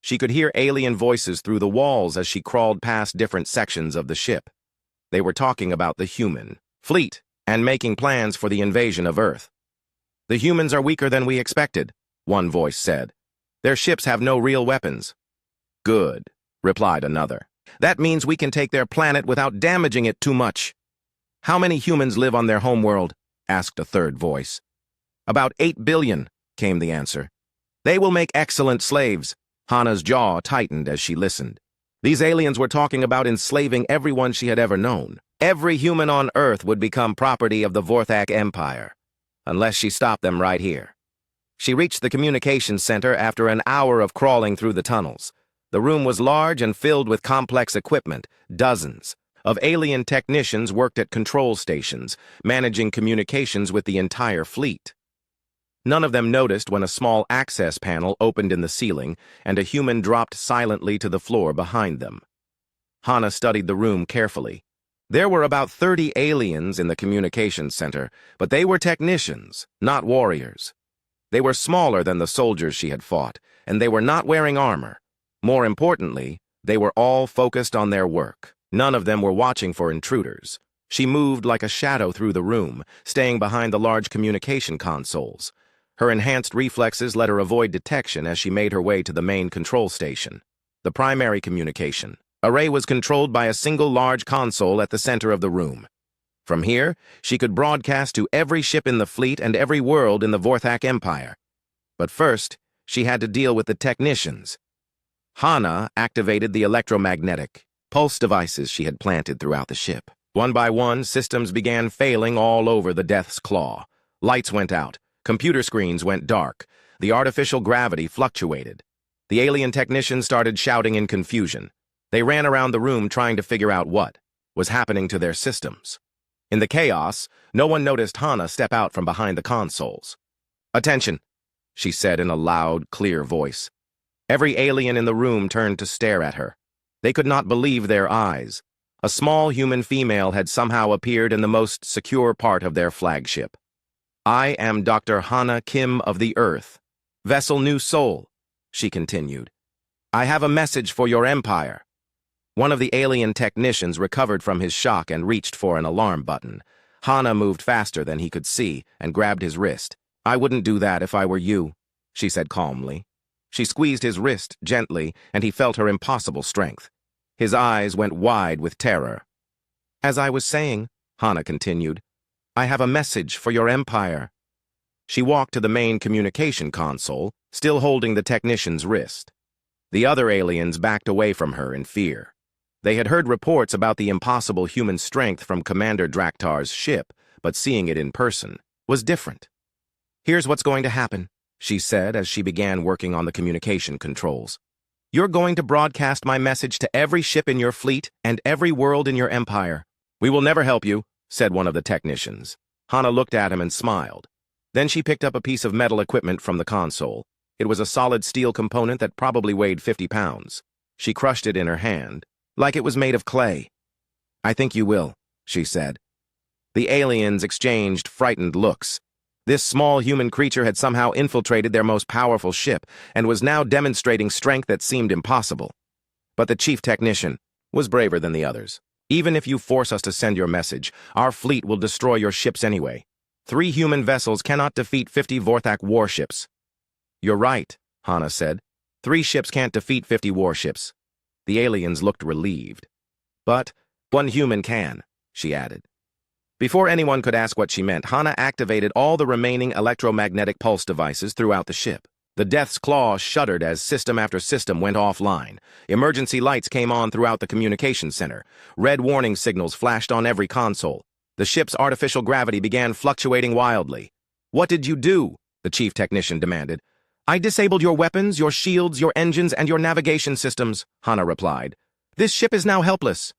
She could hear alien voices through the walls as she crawled past different sections of the ship. They were talking about the human fleet and making plans for the invasion of Earth. "The humans are weaker than we expected," one voice said. "Their ships have no real weapons." "Good," replied another. "That means we can take their planet without damaging it too much." "How many humans live on their homeworld?" asked a third voice. "About 8 billion, came the answer. "They will make excellent slaves." Hana's jaw tightened as she listened. These aliens were talking about enslaving everyone she had ever known. Every human on Earth would become property of the Vorthak Empire, unless she stopped them right here. She reached the communications center after an hour of crawling through the tunnels. The room was large and filled with complex equipment. Dozens of alien technicians worked at control stations, managing communications with the entire fleet. None of them noticed when a small access panel opened in the ceiling and a human dropped silently to the floor behind them. Hana studied the room carefully. There were about 30 aliens in the communications center, but they were technicians, not warriors. They were smaller than the soldiers she had fought, and they were not wearing armor. More importantly, they were all focused on their work. None of them were watching for intruders. She moved like a shadow through the room, staying behind the large communication consoles. Her enhanced reflexes let her avoid detection as she made her way to the main control station. The primary communication array was controlled by a single large console at the center of the room. From here, she could broadcast to every ship in the fleet and every world in the Vorthak Empire. But first, she had to deal with the technicians. Hana activated the electromagnetic pulse devices she had planted throughout the ship. One by one, systems began failing all over the Death's Claw. Lights went out. Computer screens went dark. The artificial gravity fluctuated. The alien technicians started shouting in confusion. They ran around the room trying to figure out what was happening to their systems. In the chaos, no one noticed Hana step out from behind the consoles. "Attention," she said in a loud, clear voice. Every alien in the room turned to stare at her. They could not believe their eyes. A small human female had somehow appeared in the most secure part of their flagship. "I am Dr. Hana Kim of the Earth, Vessel New Soul," she continued. "I have a message for your empire." One of the alien technicians recovered from his shock and reached for an alarm button. Hana moved faster than he could see and grabbed his wrist. "I wouldn't do that if I were you," she said calmly. She squeezed his wrist gently, and he felt her impossible strength. His eyes went wide with terror. "As I was saying," Hana continued, "I have a message for your empire." She walked to the main communication console, still holding the technician's wrist. The other aliens backed away from her in fear. They had heard reports about the impossible human strength from Commander Draktar's ship, but seeing it in person was different. "Here's what's going to happen," she said as she began working on the communication controls. "You're going to broadcast my message to every ship in your fleet and every world in your empire." "We will never help you," said one of the technicians. Hana looked at him and smiled. Then she picked up a piece of metal equipment from the console. It was a solid steel component that probably weighed 50 pounds. She crushed it in her hand, like it was made of clay. "I think you will," she said. The aliens exchanged frightened looks. This small human creature had somehow infiltrated their most powerful ship and was now demonstrating strength that seemed impossible. But the chief technician was braver than the others. "Even if you force us to send your message, our fleet will destroy your ships anyway. 3 human vessels cannot defeat 50 Vorthak warships." "You're right," Hana said. 3 ships can't defeat 50 warships." The aliens looked relieved. But one human can, she added. Before anyone could ask what she meant, Hana activated all the remaining electromagnetic pulse devices throughout the ship. The Death's Claw shuddered as system after system went offline. Emergency lights came on throughout the communications center. Red warning signals flashed on every console. The ship's artificial gravity began fluctuating wildly. "What did you do?" the chief technician demanded. "I disabled your weapons, your shields, your engines, and your navigation systems," Hana replied. "This ship is now helpless."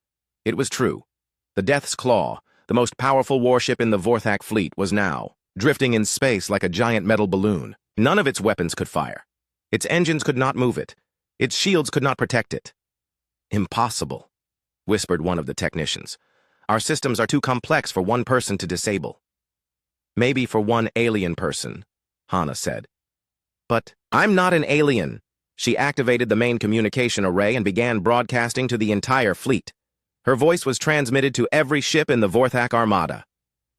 It was true. The Death's Claw, the most powerful warship in the Vorthak fleet, was now drifting in space like a giant metal balloon. None of its weapons could fire. Its engines could not move it. Its shields could not protect it. "Impossible," whispered one of the technicians. "Our systems are too complex for one person to disable." "Maybe for one alien person," Hana said. "But I'm not an alien." She activated the main communication array and began broadcasting to the entire fleet. Her voice was transmitted to every ship in the Vorthak Armada.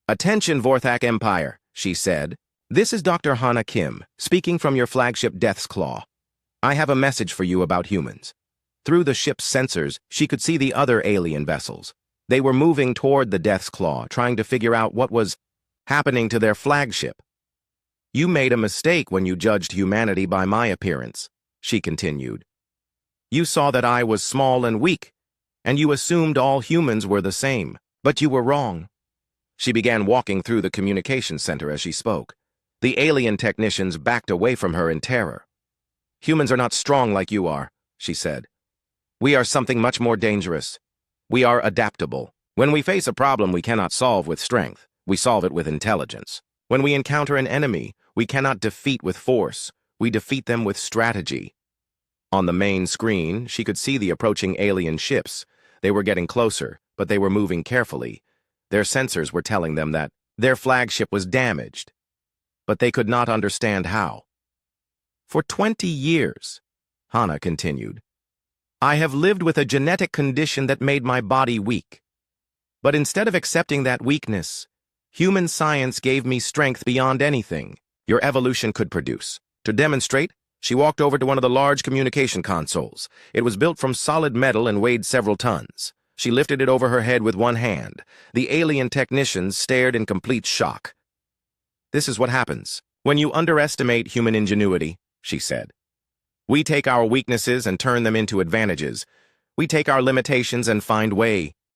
"Attention, Vorthak Empire," she said. "This is Dr. Hana Kim, speaking from your flagship Death's Claw. I have a message for you about humans." Through the ship's sensors, she could see the other alien vessels. They were moving toward the Death's Claw, trying to figure out what was happening to their flagship. "You made a mistake when you judged humanity by my appearance," she continued. "You saw that I was small and weak, and you assumed all humans were the same, but you were wrong." She began walking through the communication center as she spoke. The alien technicians backed away from her in terror. "Humans are not strong like you are," she said. "We are something much more dangerous. We are adaptable. When we face a problem we cannot solve with strength, we solve it with intelligence. When we encounter an enemy, we cannot defeat with force, we defeat them with strategy." On the main screen, she could see the approaching alien ships. They were getting closer, but they were moving carefully. Their sensors were telling them that their flagship was damaged, but they could not understand how. "For 20 years, Hana continued, I have lived with a genetic condition that made my body weak. But instead of accepting that weakness, human science gave me strength beyond anything your evolution could produce. To demonstrate, she walked over to one of the large communication consoles. It was built from solid metal and weighed several tons. She lifted it over her head with one hand. The alien technicians stared in complete shock. "This is what happens when you underestimate human ingenuity," she said. "We take our weaknesses and turn them into advantages. We take our limitations and find way